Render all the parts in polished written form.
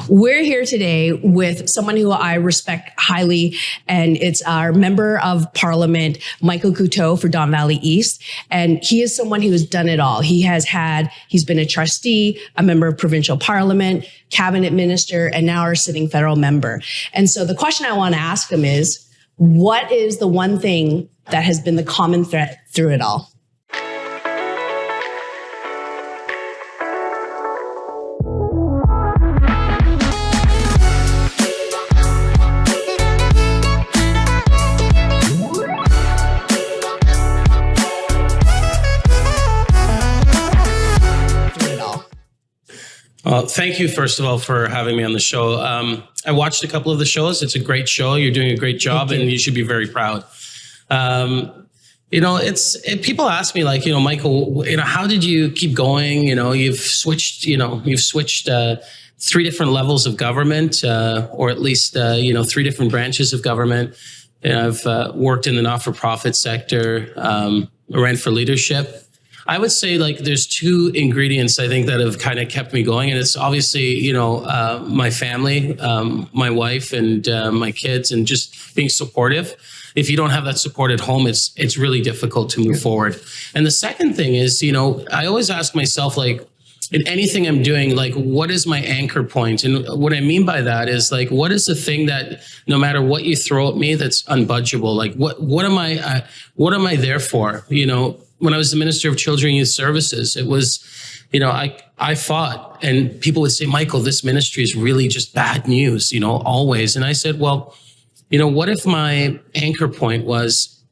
We're here today with someone who I respect highly, and it's our Member of Parliament, Michael Coteau for Don Valley East. And he is someone who has done it all. He's been a trustee, a member of provincial parliament, cabinet minister, and now our sitting federal member. And so the question I want to ask him is, what is the one thing that has been the common thread through it all? Thank you, first of all, for having me on the show. I watched a couple of the shows. It's a great show. You're doing a great job, and you should be very proud. People ask me, like, Michael, how did you keep going? You've switched 3 different levels of government, or at least, 3 different branches of government. I've worked in the not-for-profit sector, ran for leadership. I would say, like, there's 2 ingredients I think that have kind of kept me going. And it's obviously, my family, my wife and my kids, and just being supportive. If you don't have that support at home, it's really difficult to move forward. And the second thing is, I always ask myself, like, in anything I'm doing, like, what is my anchor point? And what I mean by that is, like, what is the thing that no matter what you throw at me, that's unbudgeable? Like, what am I there for? When I was the Minister of Children and Youth Services, it was, I fought, and people would say, Michael, this ministry is really just bad news, always. And I said, well, what if my anchor point was,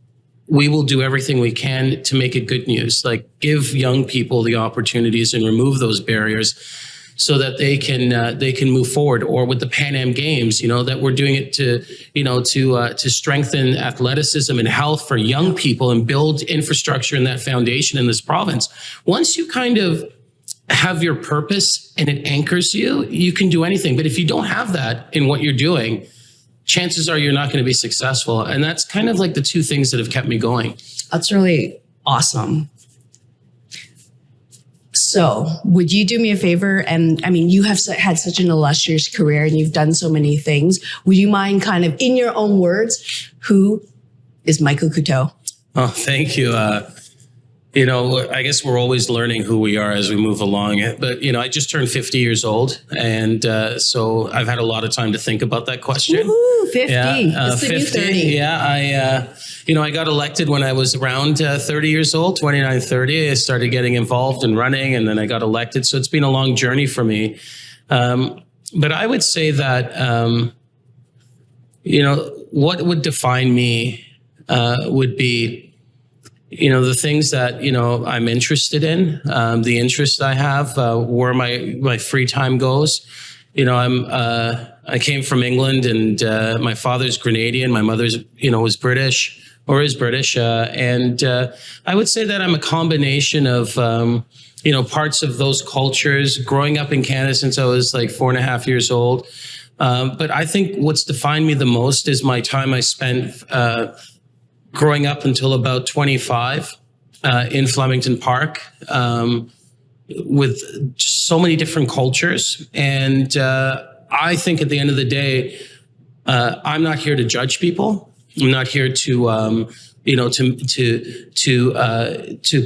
we will do everything we can to make it good news, like give young people the opportunities and remove those barriers so that they can move forward. Or with the Pan Am Games, that we're doing it to strengthen athleticism and health for young people and build infrastructure in that foundation in this province. Once you kind of have your purpose and it anchors you, you can do anything. But if you don't have that in what you're doing, chances are you're not going to be successful. And that's kind of like the 2 things that have kept me going. That's really awesome. So would you do me a favor? And I mean, you have had such an illustrious career and you've done so many things. Would you mind kind of, in your own words, who is Michael Coteau? Oh, thank you. I guess we're always learning who we are as we move along. But, I just turned 50 years old. And so I've had a lot of time to think about that question. Woohoo, 50. Yeah, it's the 50. new 30. Yeah, I got elected when I was around 30 years old, 29, 30. I started getting involved in running, and then I got elected. So it's been a long journey for me. But I would say that, what would define me would be, the things that, I'm interested in, the interests I have, where my free time goes. I came from England, and my father's Grenadian. My mother's, was British or is British. And I would say that I'm a combination of, parts of those cultures, growing up in Canada since I was like 4.5 years old. But I think what's defined me the most is my time I spent growing up until about 25 in Flemington Park, with so many different cultures. And I think at the end of the day, I'm not here to judge people. I'm not here to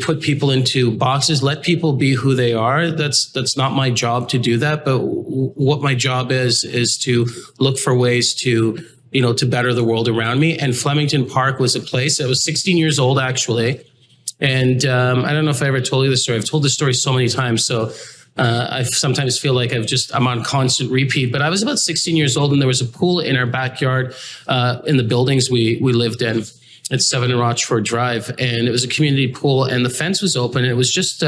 put people into boxes. Let people be who they are. That's not my job to do that. But what my job is to look for ways to better the world around me. And Flemington Park was a place that was 16 years old, actually. And I don't know if I ever told you this story. I've told this story so many times. So I sometimes feel like I'm on constant repeat. But I was about 16 years old, and there was a pool in our backyard in the buildings we lived in. It's 7 Rochford Drive. And it was a community pool, and the fence was open. And it was just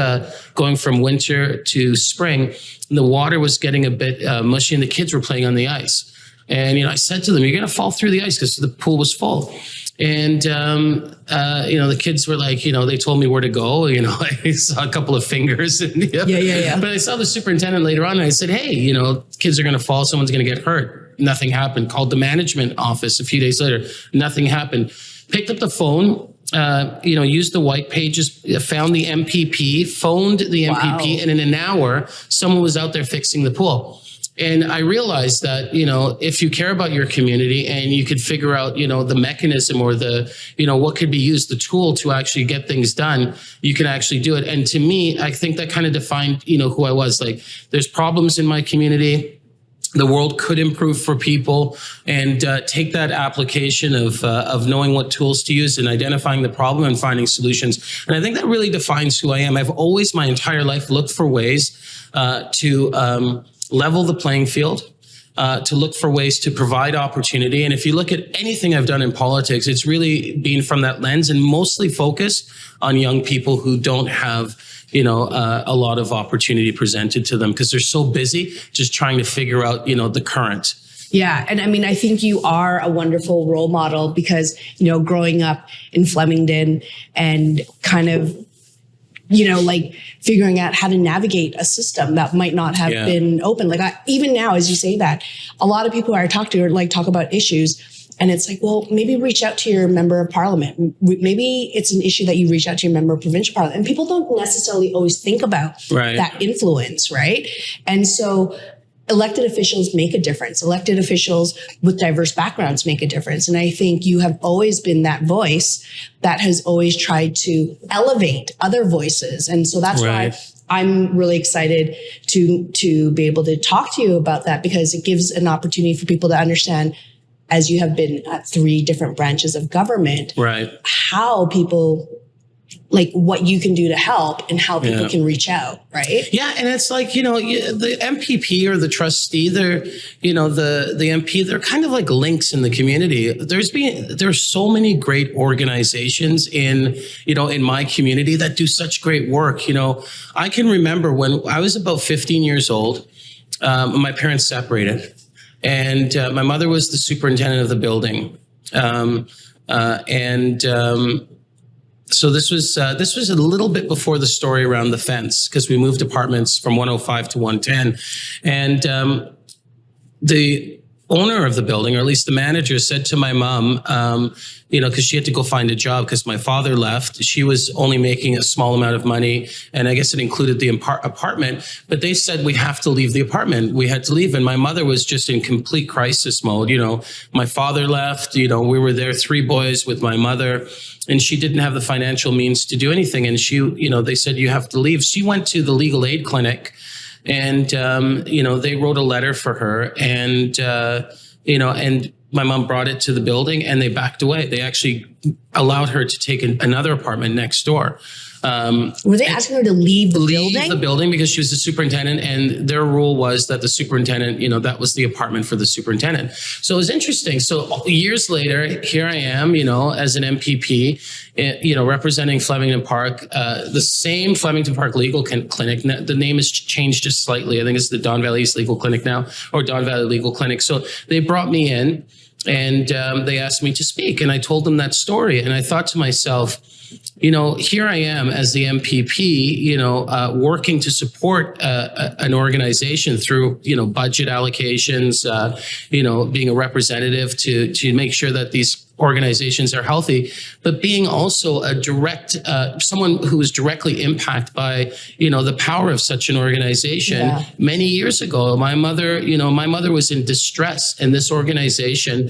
going from winter to spring. And the water was getting a bit mushy, and the kids were playing on the ice. And, I said to them, you're going to fall through the ice, because the pool was full. And, the kids were like, they told me where to go. I saw a couple of fingers. And, Yeah. But I saw the superintendent later on, and I said, hey, kids are going to fall. Someone's going to get hurt. Nothing happened. Called the management office a few days later. Nothing happened. Picked up the phone, used the white pages, found the MPP, phoned the MPP, and in an hour, someone was out there fixing the pool. And I realized that, if you care about your community and you could figure out, the mechanism or the, what could be used, the tool to actually get things done, you can actually do it. And to me, I think that kind of defined, who I was. Like, there's problems in my community. The world could improve for people, and take that application of knowing what tools to use and identifying the problem and finding solutions. And I think that really defines who I am. I've always, my entire life, looked for ways to level the playing field, to look for ways to provide opportunity. And if you look at anything I've done in politics, it's really been from that lens and mostly focused on young people who don't have a lot of opportunity presented to them because they're so busy just trying to figure out, the current. Yeah. And I mean, I think you are a wonderful role model because, growing up in Flemington and kind of, like figuring out how to navigate a system that might not have been open. Like even now, as you say that, a lot of people I talk to are talk about issues. And it's like, well, maybe reach out to your member of parliament. Maybe it's an issue that you reach out to your member of provincial parliament. And people don't necessarily always think about that influence, right? And so elected officials make a difference. Elected officials with diverse backgrounds make a difference. And I think you have always been that voice that has always tried to elevate other voices. And so that's why I'm really excited to be able to talk to you about that, because it gives an opportunity for people to understand, as you have been at 3 different branches of government, how people, what you can do to help and how people can reach out, right? Yeah, and it's like, the MPP or the trustee, they're, the MP, they're kind of like links in the community. There's so many great organizations in my community that do such great work. I can remember when I was about 15 years old, my parents separated. And my mother was the superintendent of the building, so this was a little bit before the story around the fence, because we moved apartments from 105 to 110, and the owner of the building, or at least the manager, said to my mom, because she had to go find a job because my father left. She was only making a small amount of money, and I guess it included the apartment. But they said, we have to leave the apartment. We had to leave. And my mother was just in complete crisis mode. My father left. We were there, 3 boys with my mother, and she didn't have the financial means to do anything. And she, they said, you have to leave. She went to the legal aid clinic. And, they wrote a letter for her, and, and my mom brought it to the building and they backed away. They actually allowed her to take another apartment next door. Were they asking her to leave the building? Leave the building because she was the superintendent, and their rule was that the superintendent, that was the apartment for the superintendent. So it was interesting. So years later, here I am, as an MPP, representing Flemington Park, the same Flemington Park Legal Clinic. The name has changed just slightly. I think it's the Don Valley East Legal Clinic now, or Don Valley Legal Clinic. So they brought me in, and they asked me to speak, and I told them that story. And I thought to myself, here I am as the MPP, working to support an organization through, budget allocations, being a representative to make sure that these organizations are healthy, but being also a direct, someone who was directly impacted by, the power of such an organization. Yeah. Many years ago, my mother was in distress, and this organization,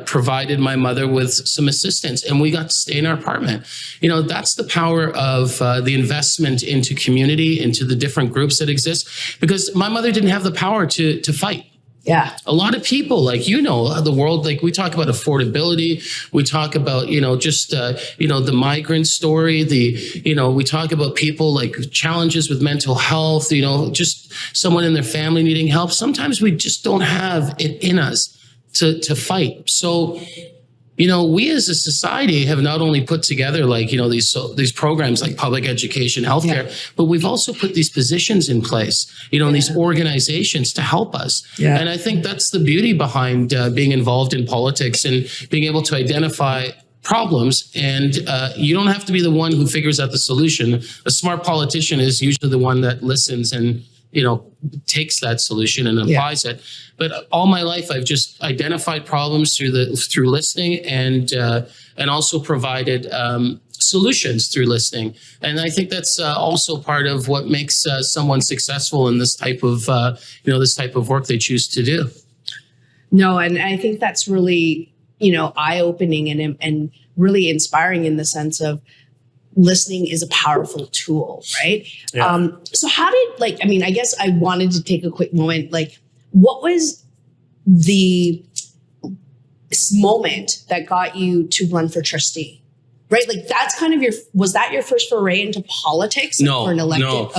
provided my mother with some assistance, and we got to stay in our apartment. That's the power of the investment into community, into the different groups that exist, because my mother didn't have the power to fight. Yeah. A lot of people, the world, we talk about affordability. We talk about, the migrant story, we talk about people challenges with mental health, just someone in their family needing help. Sometimes we just don't have it in us to fight. So, we as a society have not only put together these programs like public education, healthcare, but we've also put these positions in place, these organizations to help us. Yeah. And I think that's the beauty behind being involved in politics and being able to identify problems. And you don't have to be the one who figures out the solution. A smart politician is usually the one that listens and takes that solution and applies it. But all my life, I've just identified problems through listening and also provided solutions through listening. And I think that's also part of what makes someone successful in this type of, this type of work they choose to do. No, and I think that's really, eye-opening and really inspiring in the sense of listening is a powerful tool, right? Yeah. So how did, I guess I wanted to take a quick moment, what was the moment that got you to run for trustee? Right? That's kind of was that your first foray into politics? No, for an elected? no.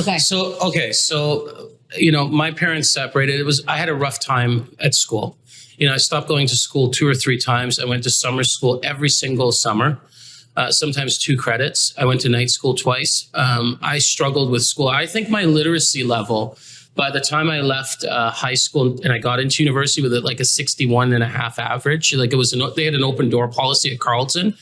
Okay. So, my parents separated. I had a rough time at school. I stopped going to school 2 or 3 times. I went to summer school every single summer, sometimes 2 credits. I went to night school twice. I struggled with school. I think my literacy level, by the time I left high school and I got into university with a 61.5 average, they had an open door policy at Carleton.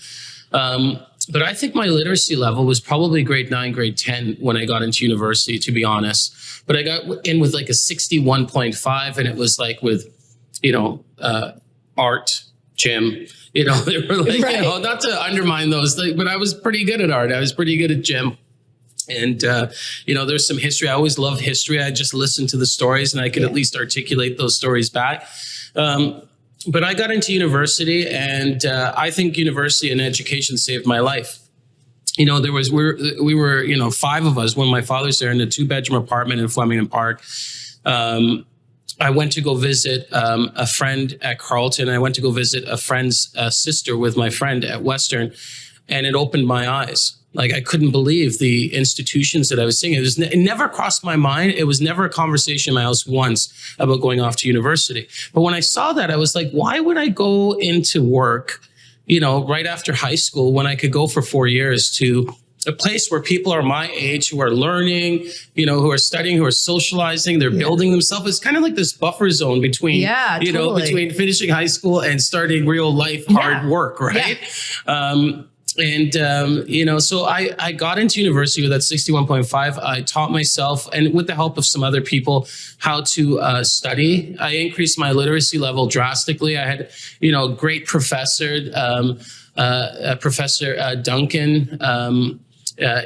But I think my literacy level was probably grade 9, grade 10 when I got into university, to be honest. But I got in with a 61.5, and it was with, art, gym, they were right. Not to undermine those things, but I was pretty good at art. I was pretty good at gym. And, there's some history. I always loved history. I just listened to the stories and I could at least articulate those stories back. But I got into university, and I think university and education saved my life. We were 5 of us when my father's there in a 2-bedroom apartment in Flemington Park. I went to go visit a friend at Carleton. I went to go visit a friend's sister with my friend at Western, and it opened my eyes. I couldn't believe the institutions that I was seeing. It never crossed my mind. It was never a conversation in my house once about going off to university. But when I saw that, I was like, why would I go into work, right after high school when I could go for 4 years to a place where people are my age, who are learning, who are studying, who are socializing, they're building themselves. It's kind of like this buffer zone between, totally. between finishing high school and starting real life hard work, right? Yeah. So I got into university with that 61.5. I taught myself, and with the help of some other people, how to study. I increased my literacy level drastically. I had, great professor, Professor Duncan.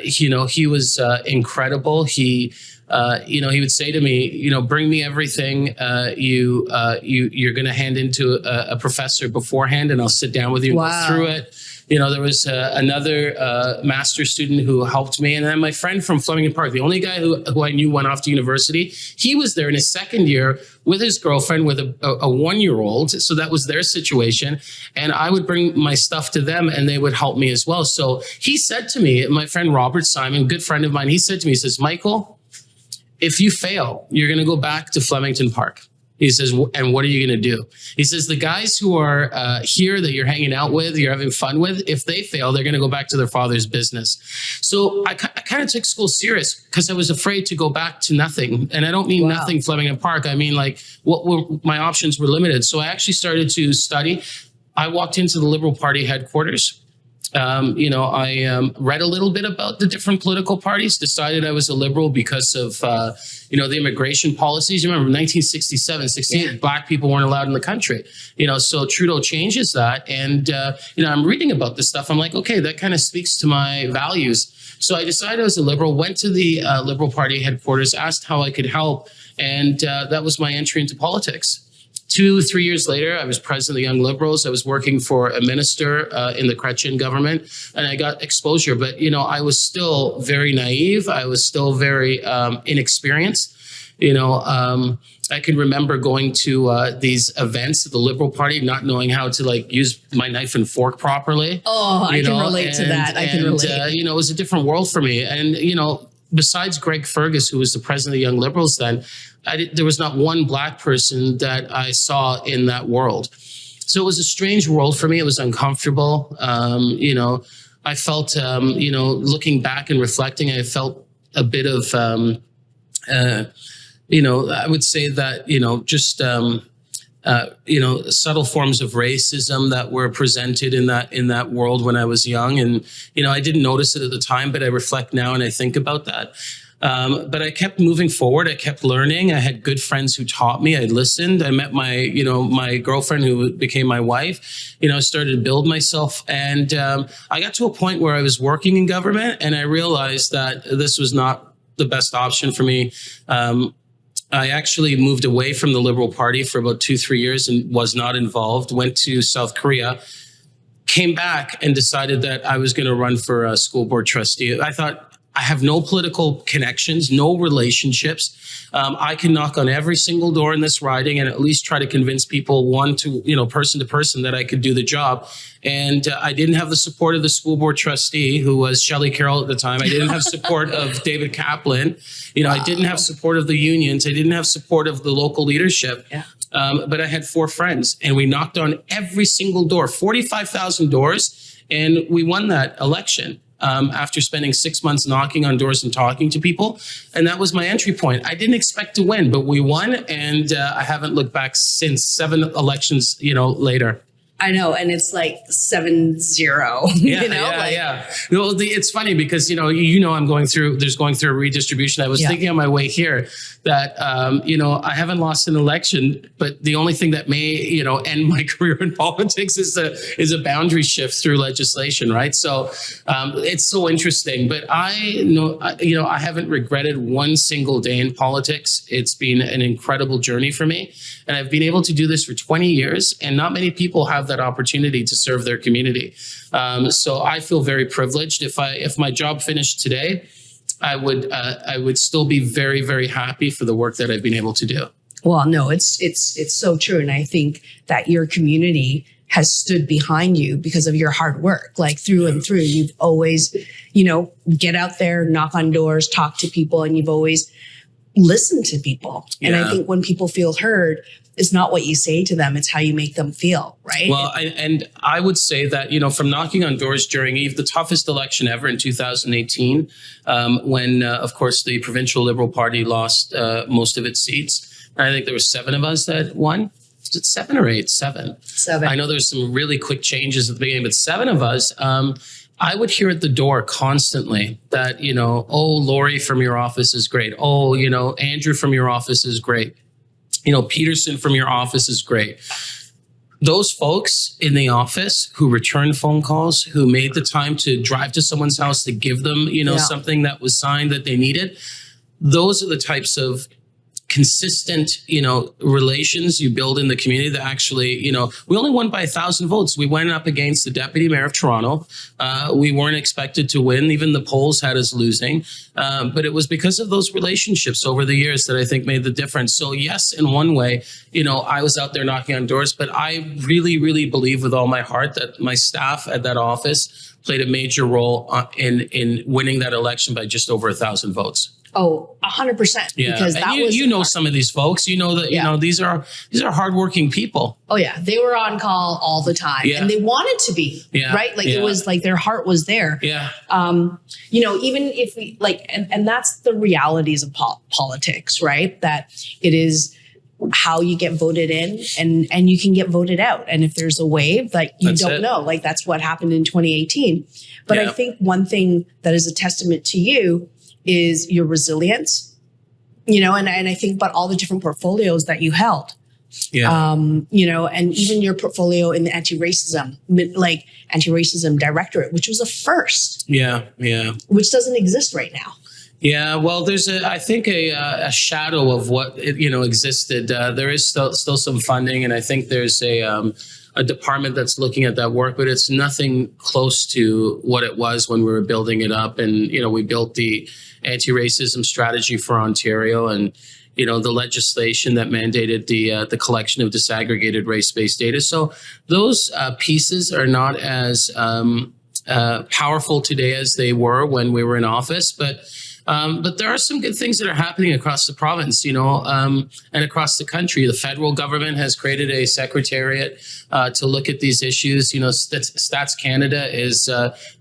He was incredible. He would say to me, bring me everything you're going to hand into a professor beforehand, and I'll sit down with you and go through it. There was another master's student who helped me. And then my friend from Flemington Park, the only guy who I knew went off to university, he was there in his second year with his girlfriend with a 1-year-old. So that was their situation. And I would bring my stuff to them and they would help me as well. So he said to me, my friend Robert Simon, good friend of mine, he said to me, he says, Michael, if you fail, you're going to go back to Flemington Park. He says, and what are you going to do? He says, the guys who are here that you're hanging out with, you're having fun with, if they fail, they're going to go back to their father's business. So I kind of took school serious because I was afraid to go back to nothing. And I don't mean nothing Flemington Park. I mean, my options were limited. So I actually started to study. I walked into the Liberal Party headquarters. I read a little bit about the different political parties, decided I was a Liberal because of, the immigration policies. You remember 1967, 68, Black people weren't allowed in the country, so Trudeau changes that. And, I'm reading about this stuff. I'm like, okay, that kind of speaks to my values. So I decided I was a Liberal, went to the Liberal Party headquarters, asked how I could help. And that was my entry into politics. 2-3 years later, I was president of the Young Liberals. I was working for a minister in the Chrétien government, and I got exposure. But, I was still very naive. I was still very inexperienced. I can remember going to these events at the Liberal Party, not knowing how to use my knife and fork properly. Oh, I can relate to that. I can relate. It was a different world for me. And, besides Greg Fergus, who was the president of the Young Liberals then, there was not one Black person that I saw in that world. So it was a strange world for me. It was uncomfortable. I felt, looking back and reflecting, I felt a bit of, I would say that, just, subtle forms of racism that were presented in that world when I was young. And, I didn't notice it at the time, but I reflect now and I think about that. But I kept moving forward. I kept learning. I had good friends who taught me. I listened. I met my girlfriend who became my wife. Started to build myself. And I got to a point where I was working in government, and I realized that this was not the best option for me. I actually moved away from the Liberal Party for about 2-3 years and was not involved, went to South Korea, came back and decided that I was going to run for a school board trustee. I thought, I have no political connections, no relationships. I can knock on every single door in this riding and at least try to convince people person to person that I could do the job. And I didn't have the support of the school board trustee, who was Shelley Carroll at the time. I didn't have support of David Kaplan. I didn't have support of the unions. I didn't have support of the local leadership. Yeah. But I had 4 friends, and we knocked on every single door, 45,000 doors, and we won that election. After spending 6 months knocking on doors and talking to people. And that was my entry point. I didn't expect to win, but we won. And I haven't looked back since 7 elections, later. I know. And it's like 7-0, Yeah. Well, it's funny because, I'm going through a redistribution. I was thinking on my way here that, I haven't lost an election, but the only thing that may, end my career in politics is a boundary shift through legislation. Right. So it's so interesting, but I haven't regretted one single day in politics. It's been an incredible journey for me. And I've been able to do this for 20 years, and not many people have that opportunity to serve their community. So I feel very privileged. If my job finished today, I would still be very, very happy for the work that I've been able to do. Well, no, it's so true. And I think that your community has stood behind you because of your hard work, like through and through. You've always, get out there, knock on doors, talk to people, and you've always listened to people. Yeah. And I think when people feel heard, it's not what you say to them, it's how you make them feel, right? Well, I would say that, from knocking on doors during the toughest election ever in 2018, when, of course, the provincial Liberal Party lost most of its seats. I think there were 7 of us that won. Is it 7 or 8? 7. 7. I know there's some really quick changes at the beginning, but 7 of us. I would hear at the door constantly that, Lori from your office is great. Oh, Andrew from your office is great. Peterson from your office is great. Those folks in the office who returned phone calls, who made the time to drive to someone's house to give them, something that was signed that they needed. Those are the types of consistent, relations you build in the community that actually, we only won by 1,000 votes. We went up against the deputy mayor of Toronto. We weren't expected to win. Even the polls had us losing. But it was because of those relationships over the years that I think made the difference. So yes, in one way, I was out there knocking on doors, but I really, really believe with all my heart that my staff at that office played a major role in winning that election by just over 1,000 votes. Oh, 100%. Yeah, because and that was some of these folks. That these are hardworking people. Oh yeah, they were on call all the time, and they wanted to be right. Like it was like their heart was there. Yeah. Even if we and that's the realities of politics, right? That it is how you get voted in, and you can get voted out. And if there's a wave, don't know, that's what happened in 2018. But I think one thing that is a testament to you is your resilience, and I think about all the different portfolios that you held. Yeah. And even your portfolio in the anti-racism directorate, which was a first. Yeah. Yeah. Which doesn't exist right now. Yeah, well, there's I think a shadow of what existed. There is still some funding, and I think there's a department that's looking at that work, but it's nothing close to what it was when we were building it up. And we built the anti-racism strategy for Ontario, and the legislation that mandated the collection of disaggregated race-based data. So those pieces are not as powerful today as they were when we were in office, but there are some good things that are happening across the province, and across the country. The federal government has created a secretariat to look at these issues. Stats Canada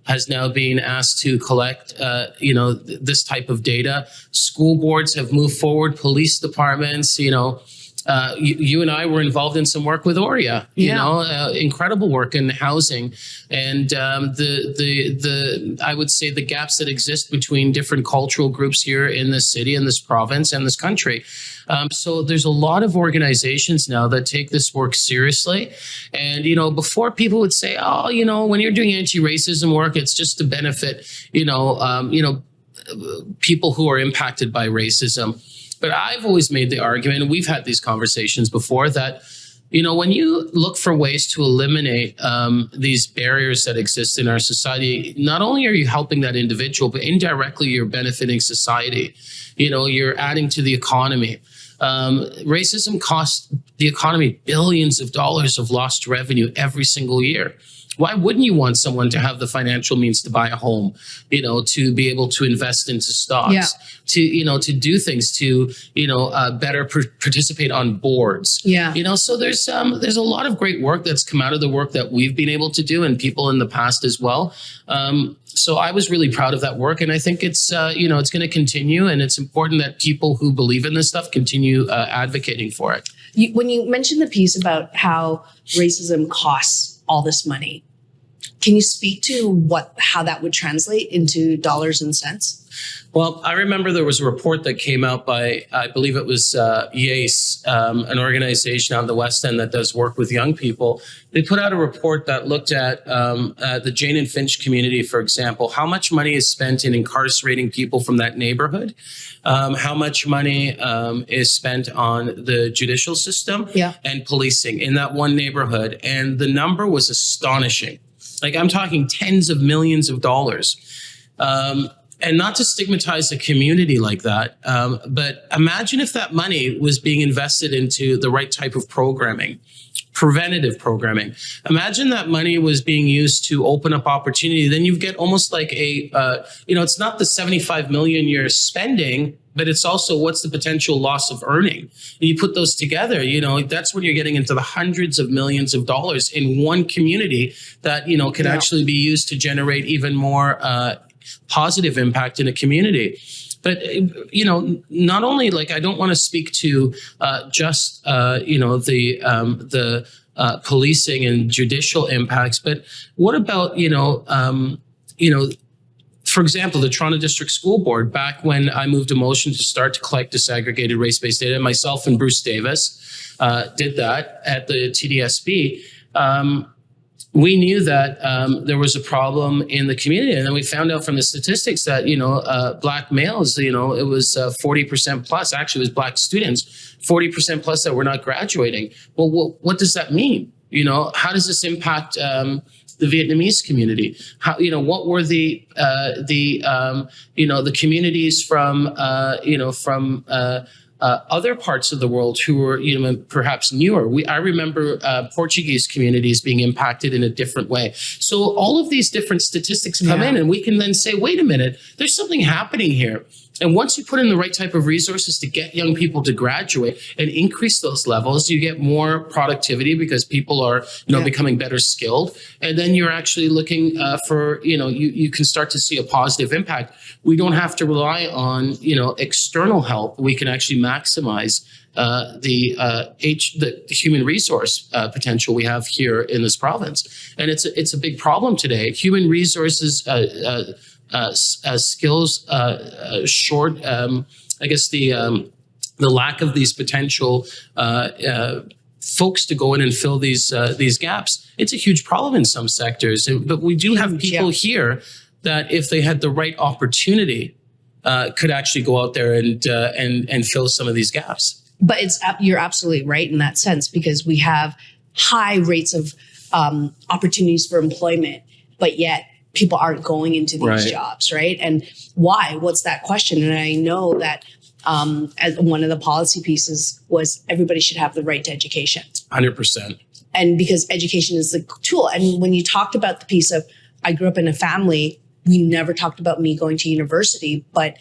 has now been asked to collect, this type of data. School boards have moved forward. Police departments, you and I were involved in some work with Oria, incredible work in housing, and I would say the gaps that exist between different cultural groups here in this city, in this province, and this country. So there's a lot of organizations now that take this work seriously. And, before people would say, oh, when you're doing anti-racism work, it's just to benefit, people who are impacted by racism. But I've always made the argument, and we've had these conversations before, that when you look for ways to eliminate these barriers that exist in our society, not only are you helping that individual, but indirectly you're benefiting society. You're adding to the economy. Racism costs the economy billions of dollars of lost revenue every single year. Why wouldn't you want someone to have the financial means to buy a home, to be able to invest into stocks, to do things, to, better participate on boards. So there's a lot of great work that's come out of the work that we've been able to do, and people in the past as well. So I was really proud of that work, and I think it's it's going to continue, and it's important that people who believe in this stuff continue advocating for it. When you mentioned the piece about how racism costs all this money, can you speak to how that would translate into dollars and cents? Well, I remember there was a report that came out by, I believe it was YACE, an organization out in the West End that does work with young people. They put out a report that looked at the Jane and Finch community, for example, how much money is spent in incarcerating people from that neighborhood, how much money is spent on the judicial system and policing in that one neighborhood. And the number was astonishing. Like, I'm talking tens of millions of dollars. And not to stigmatize a community like that, but imagine if that money was being invested into the right type of programming, preventative programming. Imagine that money was being used to open up opportunity. Then you get almost like it's not the 75 million you're spending, but it's also what's the potential loss of earning. And you put those together, that's when you're getting into the hundreds of millions of dollars in one community that, can actually be used to generate even more positive impact in a community. But, not only, like, I don't want to speak to just, the policing and judicial impacts, but what about, for example, the Toronto District School Board, back when I moved a motion to start to collect disaggregated race-based data, myself and Bruce Davis did that at the TDSB. We knew that there was a problem in the community. And then we found out from the statistics that, Black males, it was 40% plus, actually it was Black students, 40% plus that were not graduating. Well, what does that mean? How does this impact the Vietnamese community? How, what were the communities from other parts of the world who were, perhaps newer. I remember Portuguese communities being impacted in a different way. So all of these different statistics come in, and we can then say, wait a minute, there's something happening here. And once you put in the right type of resources to get young people to graduate and increase those levels, you get more productivity because people are, becoming better skilled. And then you're actually looking for, you can start to see a positive impact. We don't have to rely on, external help. We can actually maximize the human resource potential we have here in this province. And it's a big problem today. Human resources skills short. I guess the lack of these potential folks to go in and fill these gaps. It's a huge problem in some sectors, but we do have people here that, if they had the right opportunity, could actually go out there and fill some of these gaps. But you're absolutely right in that sense, because we have high rates of opportunities for employment, but yet people aren't going into these jobs, right? And why? What's that question? And I know that as one of the policy pieces was everybody should have the right to education. 100%. And because education is the tool. And when you talked about the piece of, I grew up in a family, we never talked about me going to university, but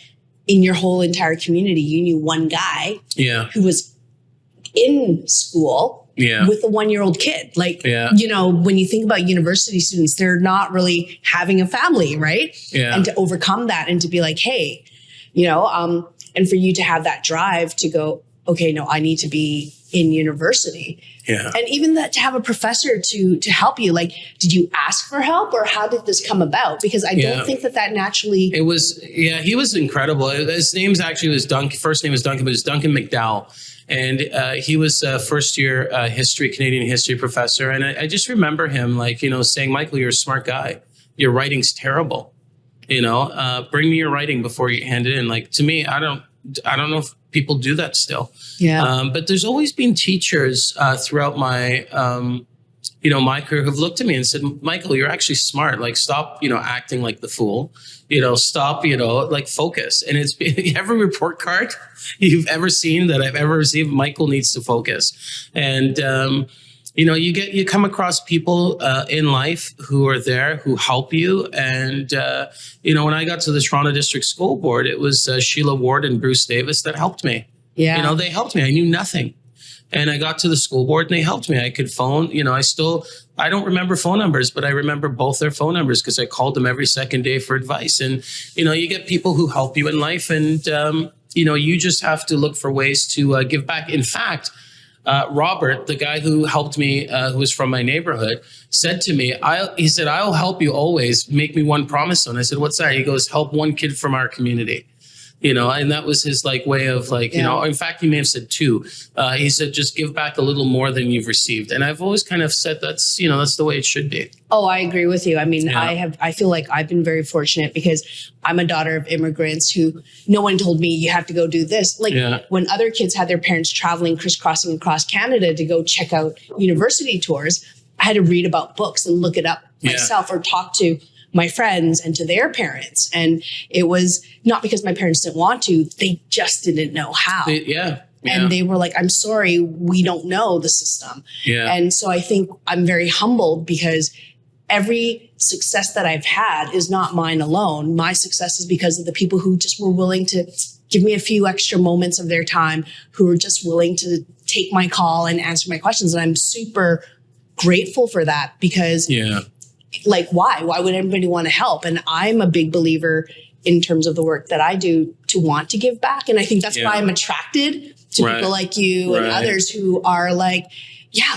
in your whole entire community, you knew one guy who was in school with a 1-year-old kid. Like, when you think about university students, they're not really having a family, right? And to overcome that and to be like, hey, and for you to have that drive to go, okay, no, I need to be in university. Yeah. And even that, to have a professor to help you, like, did you ask for help or how did this come about? Because I don't think that naturally. It was, he was incredible. His name's actually was Duncan. First name was Duncan, but it was Duncan McDowell. And he was a first year Canadian history professor. And I just remember him like, saying, Michael, you're a smart guy. Your writing's terrible. Bring me your writing before you hand it in. Like, to me, I don't know if people do that still. Yeah. But there's always been teachers throughout my, my career who've looked at me and said, Michael, you're actually smart. Like, stop, acting like the fool. Stop, like, focus. And it's every report card you've ever seen that I've ever received, Michael needs to focus. And, you come across people in life who are there, who help you. And, when I got to the Toronto District School Board, it was Sheila Ward and Bruce Davis that helped me. Yeah. They helped me. I knew nothing. And I got to the school board and they helped me. I could phone, I don't remember phone numbers, but I remember both their phone numbers because I called them every second day for advice. And, you get people who help you in life and, you just have to look for ways to give back. In fact, Robert, the guy who helped me, who was from my neighborhood, said to me, he said, I'll help you always. Make me one promise. And I said, what's that? He goes, help one kid from our community. And that was his way of in fact, he may have said two. He said, just give back a little more than you've received. And I've always kind of said that's the way it should be. Oh, I agree with you. I mean, I feel like I've been very fortunate because I'm a daughter of immigrants who no one told me you have to go do this. When other kids had their parents traveling, crisscrossing across Canada to go check out university tours, I had to read about books and look it up myself or talk to my friends and to their parents. And it was not because my parents didn't want to, they just didn't know how. And they were like, I'm sorry, we don't know the system. Yeah. And so I think I'm very humbled because every success that I've had is not mine alone. My success is because of the people who just were willing to give me a few extra moments of their time, who were just willing to take my call and answer my questions. And I'm super grateful for that because why would anybody want to help? And I'm a big believer in terms of the work that I do to want to give back. And I think that's why I'm attracted to people like you and others who are like,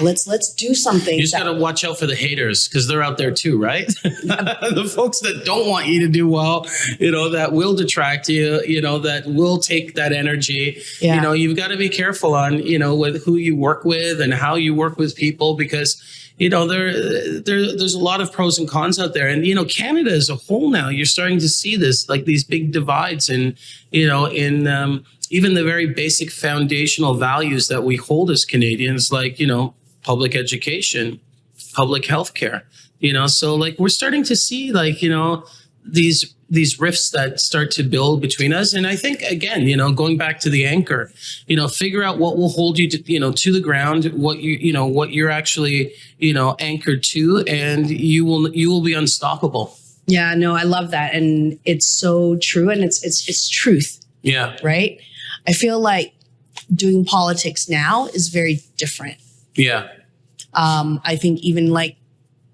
let's do something. You just got to watch out for the haters because they're out there too, right? The folks that don't want you to do well, that will detract you, that will take that energy. Yeah. You've got to be careful on, with who you work with and how you work with people because there's a lot of pros and cons out there. And, Canada as a whole now, you're starting to see this, like these big divides and, in even the very basic foundational values that we hold as Canadians, like, public education, public healthcare, so we're starting to see these rifts that start to build between us. And I think, again, going back to the anchor, figure out what will hold you to the ground, what what you're actually, anchored to, and you will be unstoppable. Yeah, no, I love that. And it's so true. And it's truth. Yeah. Right. I feel like doing politics now is very different. Yeah. I think even like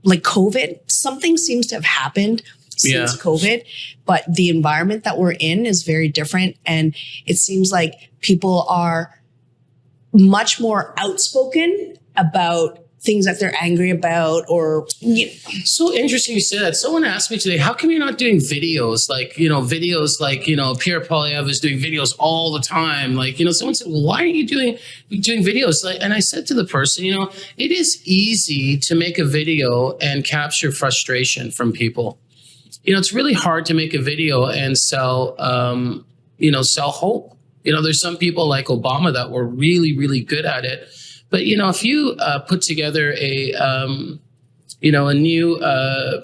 COVID, something seems to have happened since COVID, but the environment that we're in is very different. And it seems like people are much more outspoken about things that they're angry about or. So interesting you say that. Someone asked me today, how come you're not doing videos? Pierre Poilievre is doing videos all the time. Someone said, well, why aren't you doing videos? And I said to the person, it is easy to make a video and capture frustration from people. It's really hard to make a video and sell hope. There's some people like Obama that were really, really good at it. But, if you put together a new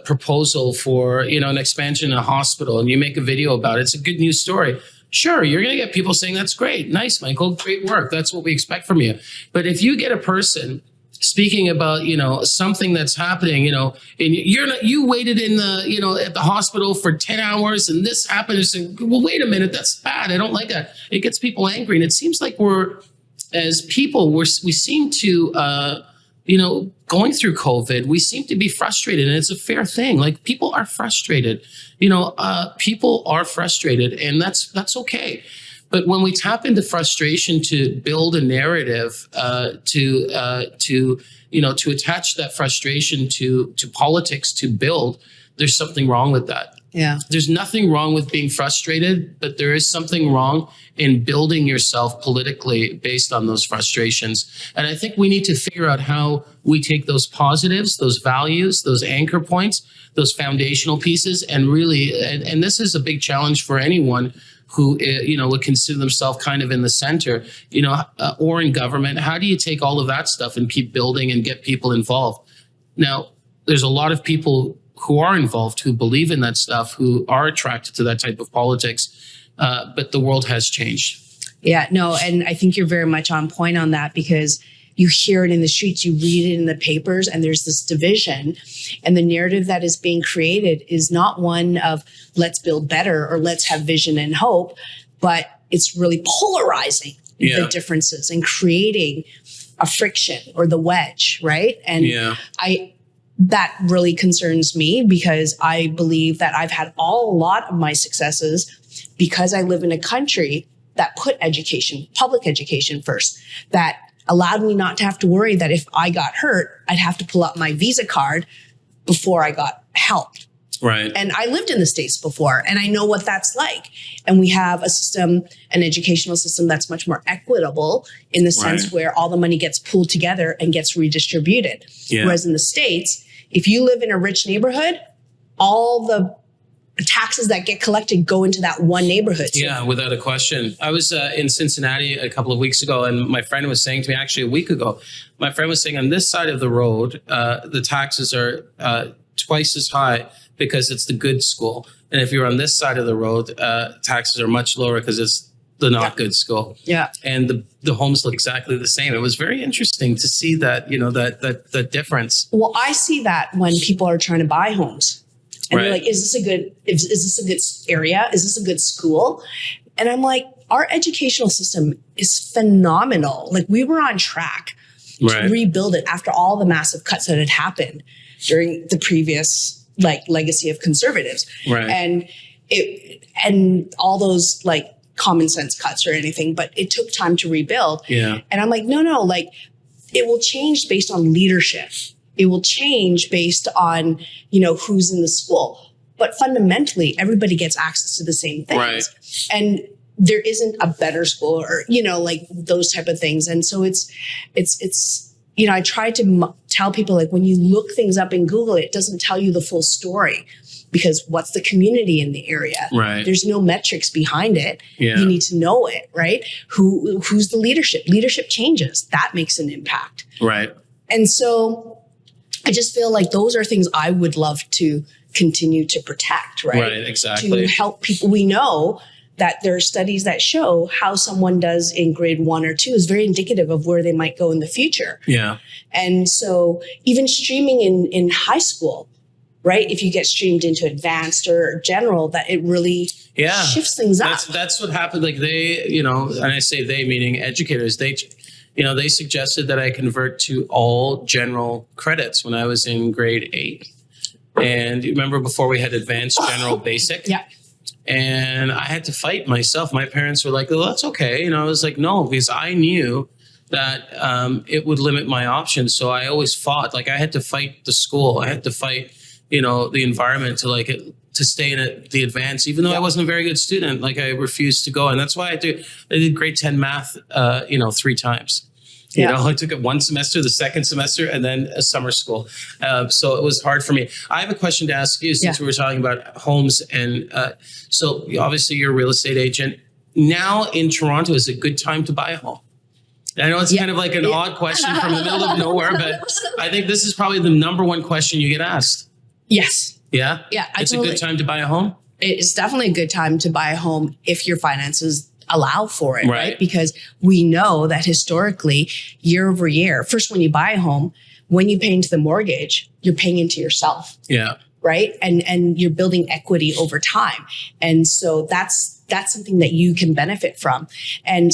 proposal for, an expansion in a hospital and you make a video about it, it's a good news story. Sure, you're going to get people saying, that's great. Nice, Michael. Great work. That's what we expect from you. But if you get a person speaking about, something that's happening, and you waited in the, at the hospital for 10 hours and this happened. And say, well, wait a minute, that's bad. I don't like that. It gets people angry. And it seems like as people, we seem to, going through COVID, we seem to be frustrated, and it's a fair thing. People are frustrated, people are frustrated, and that's okay. But when we tap into frustration to build a narrative, to attach that frustration to politics to build, there's something wrong with that. Yeah. There's nothing wrong with being frustrated, but there is something wrong in building yourself politically based on those frustrations. And I think we need to figure out how we take those positives, those values, those anchor points, those foundational pieces, and really, and this is a big challenge for anyone who, would consider themselves kind of in the center, or in government. How do you take all of that stuff and keep building and get people involved? Now, there's a lot of people who are involved, who believe in that stuff, who are attracted to that type of politics. But the world has changed. Yeah, no, and I think you're very much on point on that, because you hear it in the streets, you read it in the papers, and there's this division. And the narrative that is being created is not one of let's build better or let's have vision and hope, but it's really polarizing the differences and creating a friction or the wedge, right? And that really concerns me, because I believe that I've had a lot of my successes because I live in a country that put education, public education first, that allowed me not to have to worry that if I got hurt, I'd have to pull out my Visa card before I got help. Right. And I lived in the States before, and I know what that's like. And we have a system, an educational system that's much more equitable in the sense where all the money gets pooled together and gets redistributed. Yeah. Whereas in the States, if you live in a rich neighborhood, all the taxes that get collected go into that one neighborhood. Yeah, without a question. I was in Cincinnati a couple of weeks ago, and my friend was saying to me, actually a week ago, my friend was saying on this side of the road, the taxes are twice as high because it's the good school. And if you're on this side of the road, taxes are much lower because it's the not good school. Yeah. And the homes look exactly the same. It was very interesting to see that, that difference. Well, I see that when people are trying to buy homes. And they're like, is this a good area? Is this a good school? And I'm like, our educational system is phenomenal. Like, we were on track to rebuild it after all the massive cuts that had happened during the previous legacy of conservatives. Right. And all those common sense cuts or anything, but it took time to rebuild. Yeah. And I'm like, no, it will change based on leadership. It will change based on, who's in the school. But fundamentally, everybody gets access to the same things. Right. And there isn't a better school or, those type of things. And so it's I try to tell people, when you look things up in Google, it doesn't tell you the full story, because what's the community in the area? Right. There's no metrics behind it. Yeah. You need to know it, right? Who's the leadership? Leadership changes. That makes an impact. Right. And so I just feel like those are things I would love to continue to protect, right? Right, exactly. To help people. We know that there are studies that show how someone does in grade 1 or 2 is very indicative of where they might go in the future. Yeah. And so even streaming in high school, right? If you get streamed into advanced or general, that it really shifts things up. That's what happened. They, and I say they, meaning educators, they suggested that I convert to all general credits when I was in grade 8. And you remember before we had advanced general basic? Yeah. And I had to fight myself. My parents were like, oh, that's okay. I was like, no, because I knew that it would limit my options. So I always fought. I had to fight the school. I had to fight, the environment to stay in the advance, even though I wasn't a very good student. I refused to go. And that's why I did grade 10 math, 3 times. I took it one semester, the second semester, and then a summer school. So it was hard for me. I have a question to ask you, since we were talking about homes. And so obviously you're a real estate agent. Now in Toronto, is it a good time to buy a home? I know it's kind of an odd question from the middle of nowhere, but I think this is probably the number one question you get asked. Yes. Yeah? Yeah. It's a good time to buy a home? It's definitely a good time to buy a home if your finances allow for it, right? Because we know that historically, year over year, first, when you buy a home, when you pay into the mortgage, you're paying into yourself. Yeah. Right. And you're building equity over time. And so that's something that you can benefit from. And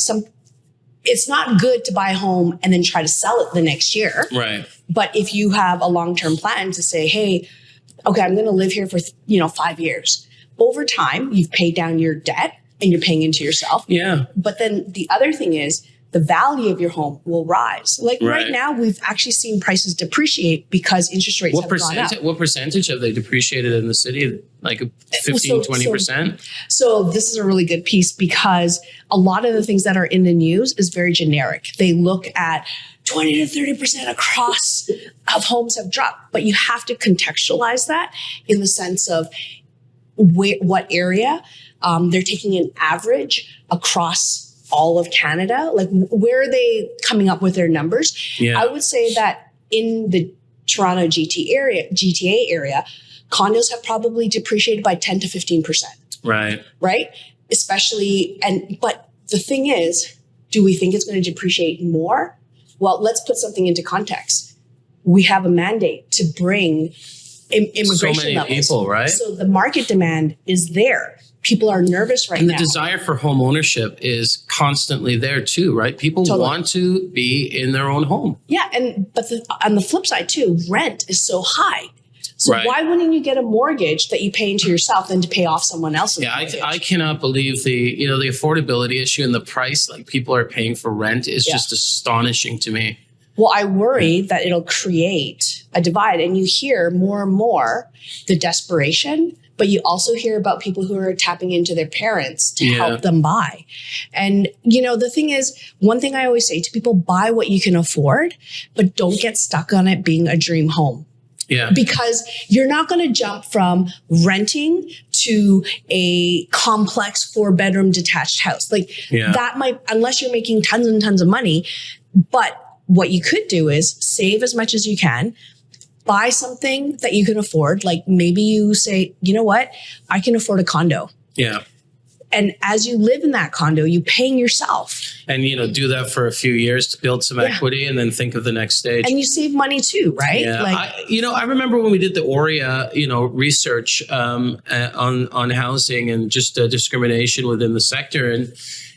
it's not good to buy a home and then try to sell it the next year. Right. But if you have a long-term plan to say, hey, okay, I'm going to live here for, 5 years. Over time, you've paid down your debt. and you're paying into yourself. Yeah. But then the other thing is the value of your home will rise. Like Right. right now, we've actually seen prices depreciate because interest rates have gone up. What percentage have they depreciated in the city? Like 15, 20%? So this is a really good piece because a lot of the things that are in the news is very generic. They look at 20 to 30% across of homes have dropped, but you have to contextualize that in the sense of what area. They're taking an average across all of Canada. Like, where are they coming up with their numbers? Yeah. I would say that in the Toronto GTA area, condos have probably depreciated by 10 to 15%. Right. Right? Especially, but the thing is, do we think it's going to depreciate more? Well, let's put something into context. We have a mandate to bring immigration so many levels. people, right? So the market demand is there. People are nervous right now. And the desire for home ownership is constantly there too, right? People want to be in their own home. Yeah, but on the flip side too, rent is so high. So why wouldn't you get a mortgage that you pay into yourself than to pay off someone else's mortgage? I cannot believe the affordability issue and the price like people are paying for rent is just astonishing to me. Well, I worry that it'll create a divide, and you hear more and more the desperation, but you also hear about people who are tapping into their parents to help them buy. And, the thing is, one thing I always say to people, buy what you can afford, but don't get stuck on it being a dream home. Yeah. Because you're not going to jump from renting to a complex 4-bedroom detached house. Like that might, unless you're making tons and tons of money. But what you could do is save as much as you can, buy something that you can afford. Like maybe you say, you know what, I can afford a condo. Yeah. And as you live in that condo, you paying yourself. And, do that for a few years to build some equity and then think of the next stage. And you save money too, right? Yeah. I remember when we did the OREA, research on housing and just discrimination within the sector. And,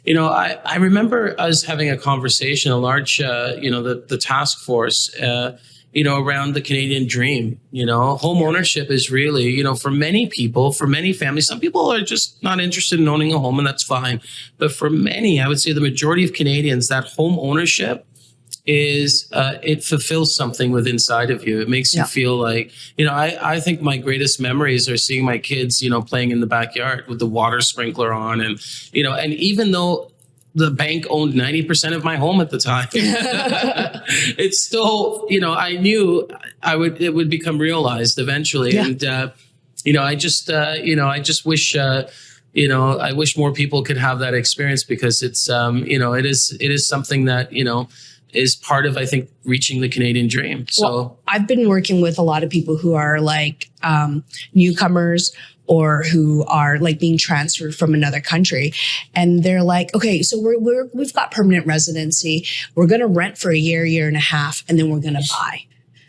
I remember us having a conversation, a large, the task force, around the Canadian dream. Home ownership is really, for many people, for many families, some people are just not interested in owning a home, and that's fine. But for many, I would say the majority of Canadians, that home ownership is, it fulfills something within inside of you. It makes you feel like, I think my greatest memories are seeing my kids, playing in the backyard with the water sprinkler on. And, and even though the bank owned 90% of my home at the time, it's still, I knew it would become realized eventually. Yeah. And, I just wish, I wish more people could have that experience, because it's, it is something that, is part of, I think, reaching the Canadian dream. So I've been working with a lot of people who are like newcomers, or who are like being transferred from another country. And they're like, okay, so we've got permanent residency. We're going to rent for a year and a half, and then we're going to buy.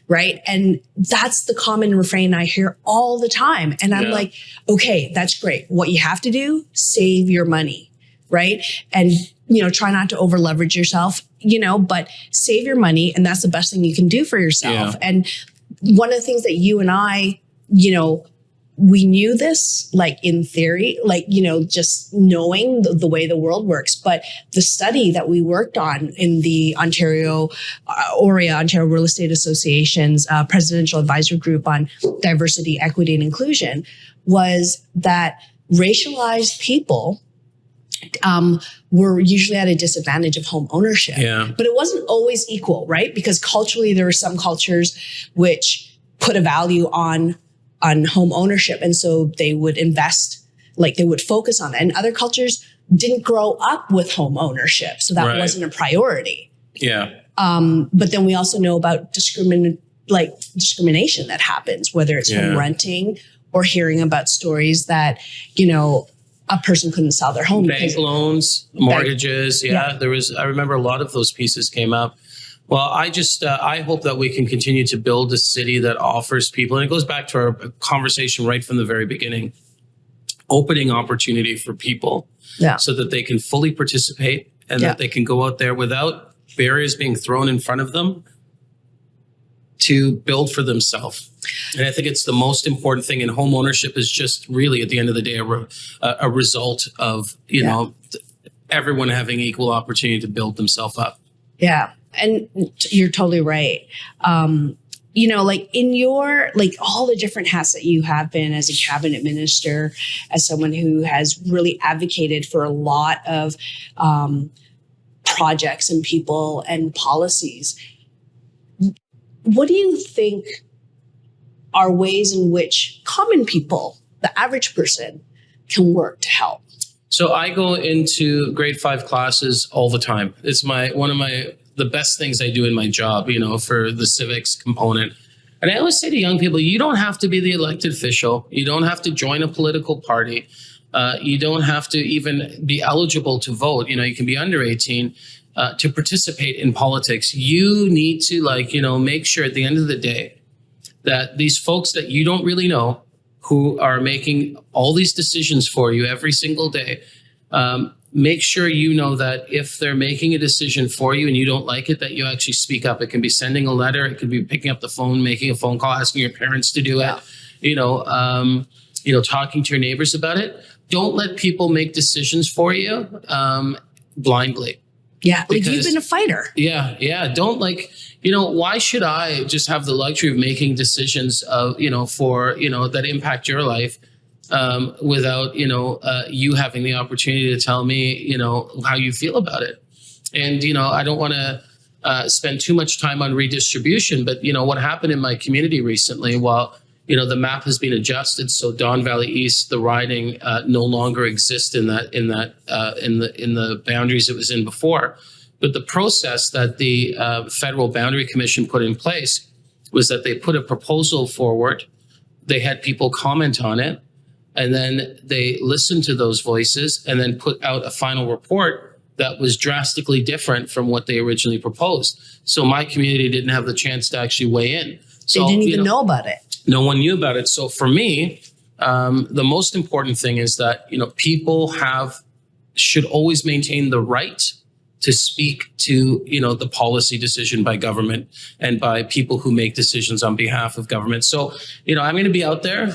Right. And that's the common refrain I hear all the time. And I'm like, okay, that's great. What you have to do, save your money. Right. And, try not to over leverage yourself, but save your money. And that's the best thing you can do for yourself. Yeah. And one of the things that you and I, we knew this, like in theory, like, just knowing the way the world works. But the study that we worked on in the Ontario Real Estate Association's Presidential Advisory Group on Diversity, Equity, and Inclusion was that racialized people were usually at a disadvantage of home ownership. Yeah. But it wasn't always equal, right? Because culturally, there were some cultures which put a value on home ownership. And so they would invest, like they would focus on it. And other cultures didn't grow up with home ownership. So that wasn't a priority. Yeah. But then we also know about discrimination that happens, whether it's home renting or hearing about stories that, a person couldn't sell their home. Bank loans, mortgages. I remember a lot of those pieces came up. Well, I hope that we can continue to build a city that offers people, and it goes back to our conversation right from the very beginning, opening opportunity for people so that they can fully participate and that they can go out there without barriers being thrown in front of them to build for themselves. And I think it's the most important thing. And home ownership is just really, at the end of the day, a result of, you know, everyone having equal opportunity to build themselves up. Yeah. And you're totally right. You know, like in your, like all the different hats that you have been as a cabinet minister, as someone who has really advocated for a lot of projects and people and policies, what do you think are ways in which common people, the average person, can work to help? So I go into grade 5 classes all the time. It's the best things I do in my job, you know, for the civics component. And I always say to young people, you don't have to be the elected official. You don't have to join a political party. You don't have to even be eligible to vote. You know, you can be under 18 to participate in politics. You need to, like, you know, make sure at the end of the day that these folks that you don't really know, who are making all these decisions for you every single day, make sure you know that if they're making a decision for you and you don't like it, that you actually speak up. It can be sending a letter. It could be picking up the phone, making a phone call, asking your parents to do it, you know, talking to your neighbors about it. Don't let people make decisions for you blindly. Yeah, like you've been a fighter. Yeah. Don't, like, you know, why should I just have the luxury of making decisions of, you know, for, you know, that impact your life without, you know, you having the opportunity to tell me, you know, how you feel about it. And, you know, I don't want to spend too much time on redistribution, but, you know, what happened in my community recently, while, you know, the map has been adjusted, so Don Valley East, the riding no longer exists in the boundaries it was in before. But the process that the Federal Boundary Commission put in place was that they put a proposal forward. They had people comment on it, and then they listened to those voices and then put out a final report that was drastically different from what they originally proposed. So my community didn't have the chance to actually weigh in. So, they didn't even know about it. No one knew about it. So for me, the most important thing is that, you know, people should always maintain the right to speak to, you know, the policy decision by government and by people who make decisions on behalf of government. So, you know, I'm going to be out there,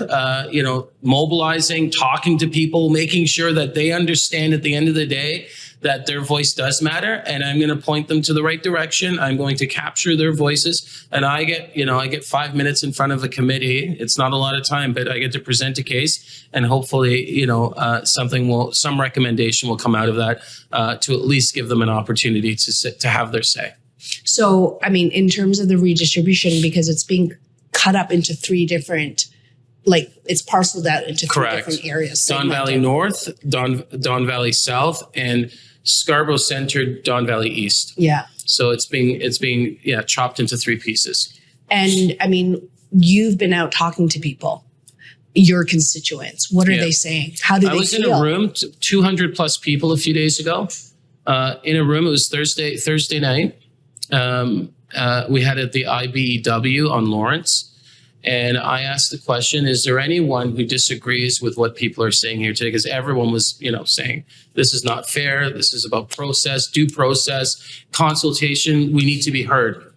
you know, mobilizing, talking to people, making sure that they understand at the end of the day that their voice does matter, and I'm going to point them to the right direction. I'm going to capture their voices, and I get 5 minutes in front of a committee. It's not a lot of time, but I get to present a case, and hopefully, you know, some recommendation will come out of that to at least give them an opportunity to have their say. So, I mean, in terms of the redistribution, because it's being cut up into 3 different, like it's parceled out into 3 different areas. Don Valley North, Don Valley South, and Scarborough Center, Don Valley East. Yeah. So it's being chopped into 3 pieces. And I mean, you've been out talking to people, your constituents. What are they saying? How do they feel? I was in a room, 200 plus people a few days ago. In a room, it was Thursday night. We had it at the IBEW on Lawrence. And I asked the question, is there anyone who disagrees with what people are saying here today? Because everyone was, you know, saying, this is not fair. This is about process, due process, consultation. We need to be heard.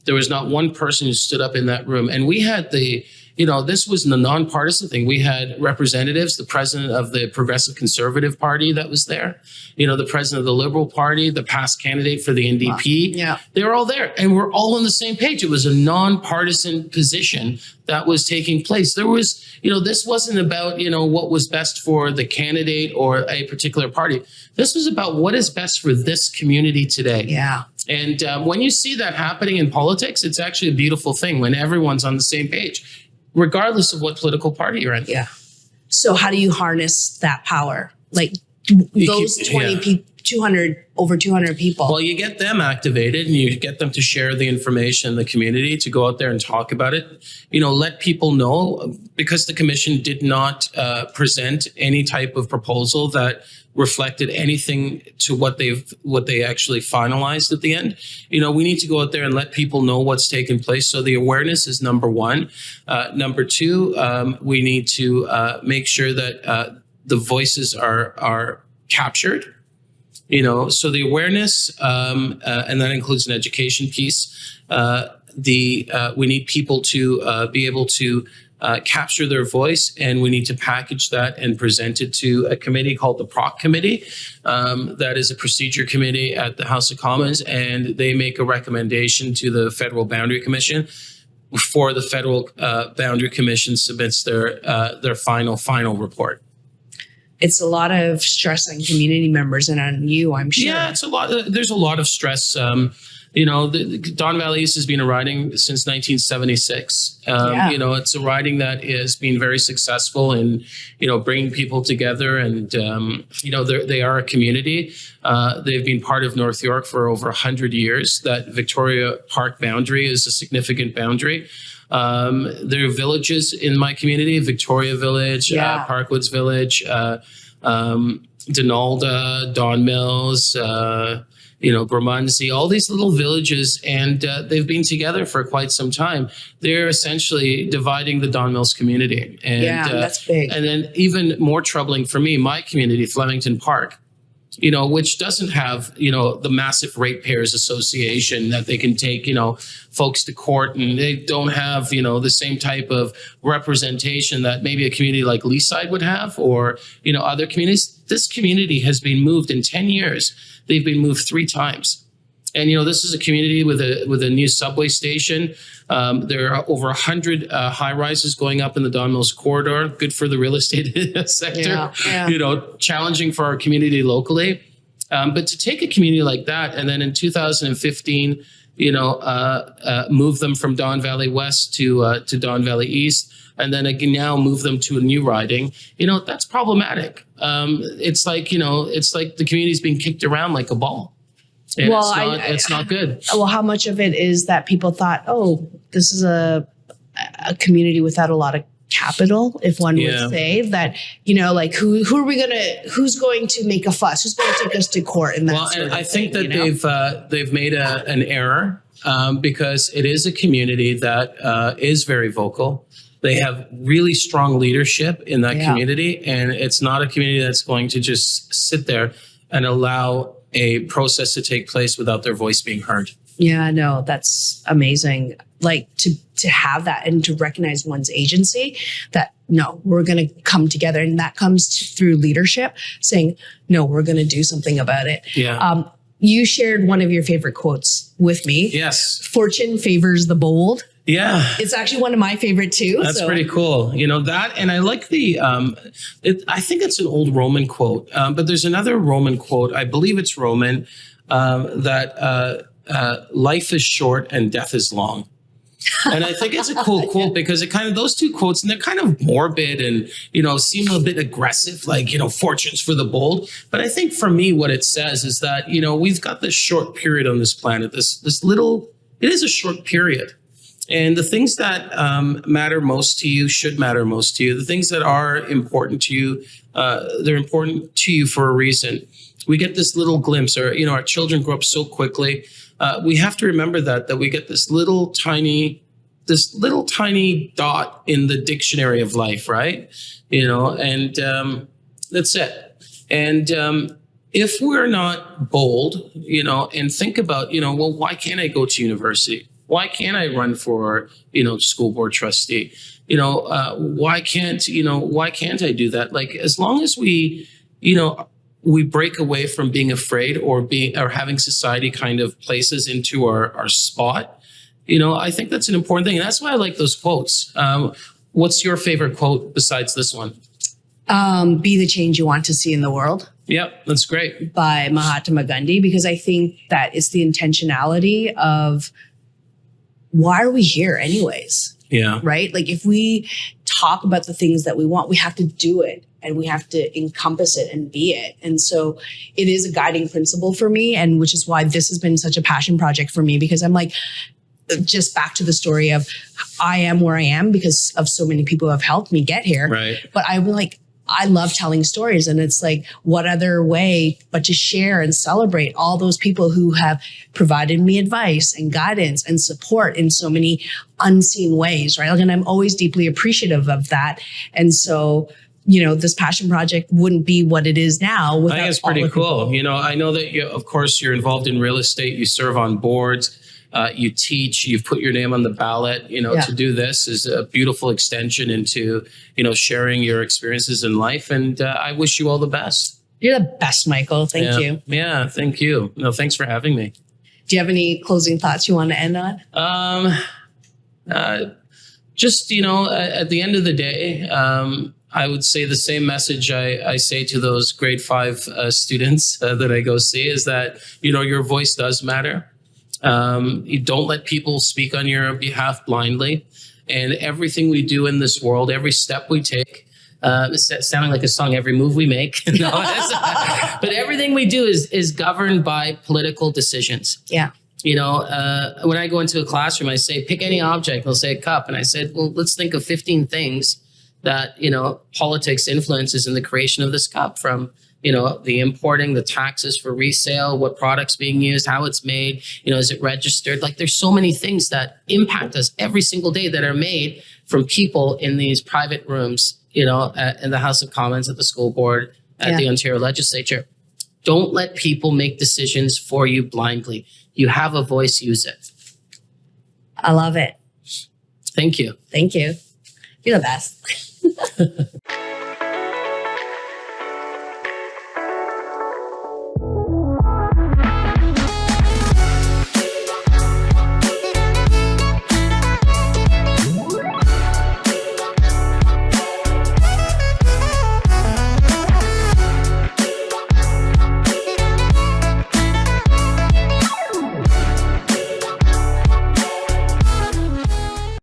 There was not one person who stood up in that room. And we had this was the nonpartisan thing. We had representatives, the president of the Progressive Conservative Party that was there, you know, the president of the Liberal Party, the past candidate for the NDP. Wow. Yeah. They were all there, and we're all on the same page. It was a nonpartisan position that was taking place. There was, you know, this wasn't about, you know, what was best for the candidate or a particular party. This was about what is best for this community today. Yeah. And when you see that happening in politics, it's actually a beautiful thing when everyone's on the same page, regardless of what political party you're in. Yeah. So how do you harness that power? Like those 200 people. Well, you get them activated and you get them to share the information in the community, to go out there and talk about it. You know, let people know, because the commission did not present any type of proposal that reflected anything to what they actually finalized at the end. You know, we need to go out there and let people know what's taken place. So the awareness is number 1. Number 2, we need to make sure that the voices are captured. You know, so the awareness, and that includes an education piece. we need people to be able to capture their voice, and we need to package that and present it to a committee called the PROC Committee. That is a procedure committee at the House of Commons, and they make a recommendation to the Federal Boundary Commission before the Federal Boundary Commission submits their final report. It's a lot of stress on community members and on you, I'm sure. Yeah, it's a lot. There's a lot of stress. The Don Valley East has been a riding since 1976. It's a riding that has been very successful in, bringing people together, and they are a community. They've been part of North York for over 100 years. That Victoria Park boundary is a significant boundary. There are villages in my community: Victoria Village, Parkwoods Village, Donalda, Don Mills, Gramunzi, all these little villages, and they've been together for quite some time. They're essentially dividing the Don Mills community. And, that's big. And then even more troubling for me, my community, Flemington Park, which doesn't have, the massive ratepayers association that they can take, folks to court, and they don't have, the same type of representation that maybe a community like Leaside would have, or, other communities. This community has been moved in 10 years. They've been moved 3 times. And, this is a community with a new subway station. There are over 100 high rises going up in the Don Mills corridor. Good for the real estate sector, challenging for our community locally. But to take a community like that, and then in 2015, move them from Don Valley West to Don Valley East, and then again now move them to a new riding, that's problematic. It's like the community's being kicked around like a ball. And it's not good. Well, how much of it is that people thought, oh, this is a community without a lot of capital, if one would say that, who's going to make a fuss? Who's going to take us to court? And I think that they've made an error because it is a community that is very vocal. They have really strong leadership in that community, and it's not a community that's going to just sit there and allow a process to take place without their voice being heard. Yeah, no, that's amazing. Like to have that and to recognize one's agency, that no, we're going to come together, and that comes through leadership saying, no, we're going to do something about it. Yeah. You shared one of your favorite quotes with me. Yes. Fortune favors the bold. Yeah. It's actually one of my favorite too. That's pretty cool. That, and I like I think it's an old Roman quote, but there's another Roman quote, I believe it's Roman, that life is short and death is long. And I think it's a cool quote because it kind of, those two quotes, and they're kind of morbid and, seem a bit aggressive, like, fortunes for the bold. But I think for me, what it says is that, we've got this short period on this planet, it is a short period. And the things that matter most to you should matter most to you. The things that are important to you, they're important to you for a reason. We get this little glimpse, or, our children grow up so quickly. We have to remember that we get this little tiny dot in the dictionary of life, right? And that's it. And if we're not bold, and think about, well, why can't I go to university? Why can't I run for, school board trustee? Why can't I do that? Like, as long as we break away from being afraid or having society kind of places into our spot, I think that's an important thing. And that's why I like those quotes. What's your favorite quote besides this one? Be the change you want to see in the world. Yep, that's great. By Mahatma Gandhi, because I think that it's the intentionality of, why are we here anyways? Yeah. Right? Like, if we talk about the things that we want, we have to do it, and we have to encompass it and be it. And so it is a guiding principle for me, and which is why this has been such a passion project for me, because I'm like, just back to the story of I am where I am because of so many people who have helped me get here. Right. But I love telling stories, and it's like, what other way but to share and celebrate all those people who have provided me advice and guidance and support in so many unseen ways, right? And I'm always deeply appreciative of that. And so, this passion project wouldn't be what it is now without. I think it's pretty cool. I know that of course, you're involved in real estate. You serve on boards. you teach, you've put your name on the ballot, to do this is a beautiful extension into, sharing your experiences in life. And I wish you all the best. You're the best, Michael. Thank you. Yeah, thank you. No, thanks for having me. Do you have any closing thoughts you want to end on? Just, at the end of the day, I would say the same message I say to those grade 5 students that I go see is that, your voice does matter. You don't let people speak on your behalf blindly. And everything we do in this world, every step we take, it's sounding like a song, every move we make. But everything we do is governed by political decisions. Yeah. When I go into a classroom, I say, pick any object. They'll say a cup. And I said, well, let's think of 15 things that, politics influences in the creation of this cup, from, the importing, the taxes for resale, what products being used, how it's made, is it registered? Like, there's so many things that impact us every single day that are made from people in these private rooms, in the House of Commons, at the school board, at the Ontario legislature. Don't let people make decisions for you blindly. You have a voice, use it. I love it. Thank you. Thank you. You're the best.